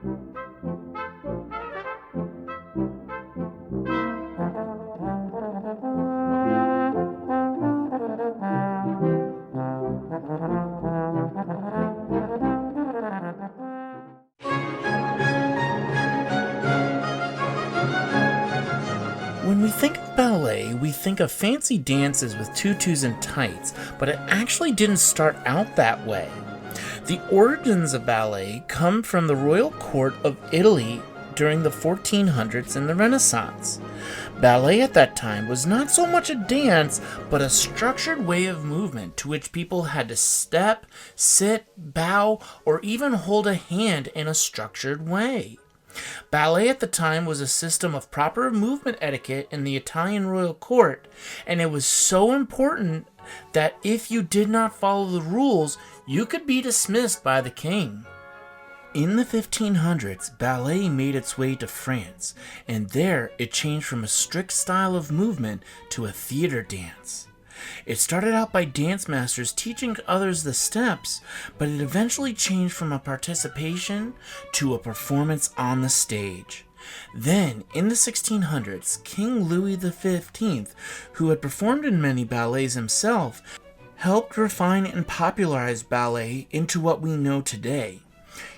When we think of ballet, we think of fancy dances with tutus and tights, but it actually didn't start out that way. The origins of ballet come from the royal court of Italy during the 1400s and the Renaissance. Ballet at that time was not so much a dance, but a structured way of movement to which people had to step, sit, bow, or even hold a hand in a structured way. Ballet at the time was a system of proper movement etiquette in the Italian royal court, and it was so important that if you did not follow the rules, you could be dismissed by the king. In the 1500s, ballet made its way to France, and there it changed from a strict style of movement to a theater dance. It started out by dance masters teaching others the steps, but it eventually changed from a participation to a performance on the stage. Then, in the 1600s, King Louis XV, who had performed in many ballets himself, helped refine and popularize ballet into what we know today.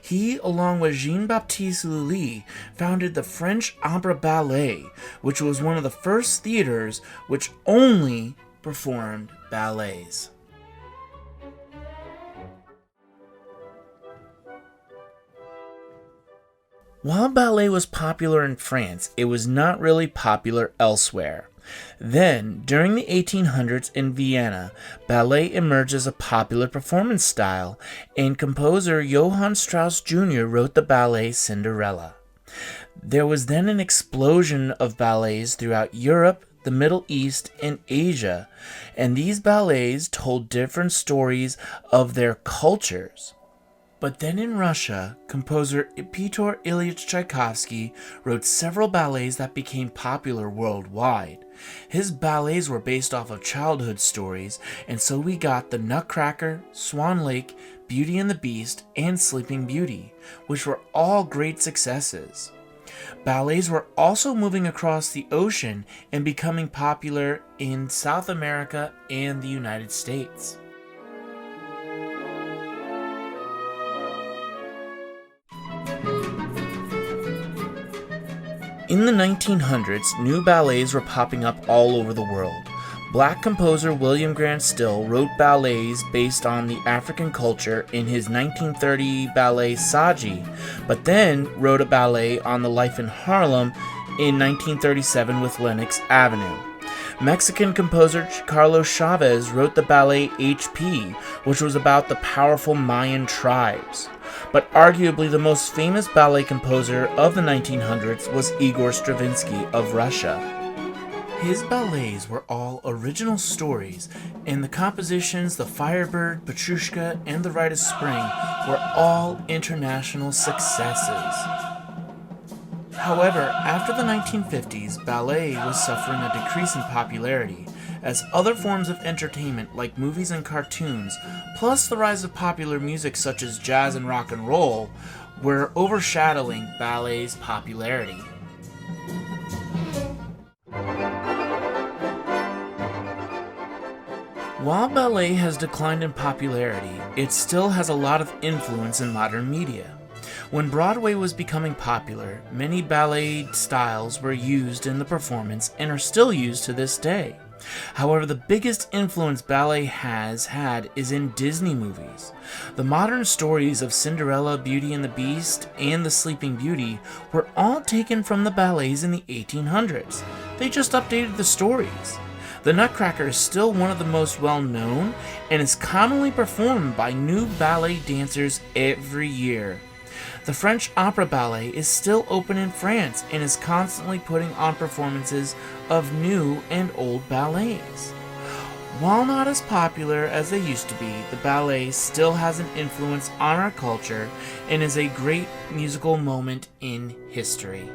He, along with Jean-Baptiste Lully, founded the French Opera Ballet, which was one of the first theaters which only performed ballets. While ballet was popular in France, it was not really popular elsewhere. Then, during the 1800s in Vienna, ballet emerged as a popular performance style, and composer Johann Strauss Jr. wrote the ballet Cinderella. There was then an explosion of ballets throughout Europe, the Middle East, and Asia, and these ballets told different stories of their cultures. But then in Russia, composer Pyotr Ilyich Tchaikovsky wrote several ballets that became popular worldwide. His ballets were based off of childhood stories, and so we got The Nutcracker, Swan Lake, Beauty and the Beast, and Sleeping Beauty, which were all great successes. Ballets were also moving across the ocean and becoming popular in South America and the United States. In the 1900s, new ballets were popping up all over the world. Black composer William Grant Still wrote ballets based on the African culture in his 1930 ballet Saji, but then wrote a ballet on the life in Harlem in 1937 with Lenox Avenue. Mexican composer Carlos Chavez wrote the ballet HP, which was about the powerful Mayan tribes. But arguably the most famous ballet composer of the 1900s was Igor Stravinsky of Russia. His ballets were all original stories, and the compositions The Firebird, Petrushka, and The Rite of Spring were all international successes. However, after the 1950s, ballet was suffering a decrease in popularity, as other forms of entertainment like movies and cartoons, plus the rise of popular music such as jazz and rock and roll, were overshadowing ballet's popularity. While ballet has declined in popularity, it still has a lot of influence in modern media. When Broadway was becoming popular, many ballet styles were used in the performance and are still used to this day. However, the biggest influence ballet has had is in Disney movies. The modern stories of Cinderella, Beauty and the Beast, and The Sleeping Beauty were all taken from the ballets in the 1800s. They just updated the stories. The Nutcracker is still one of the most well-known and is commonly performed by new ballet dancers every year. The French Opera Ballet is still open in France and is constantly putting on performances of new and old ballets. While not as popular as they used to be, the ballet still has an influence on our culture and is a great musical moment in history.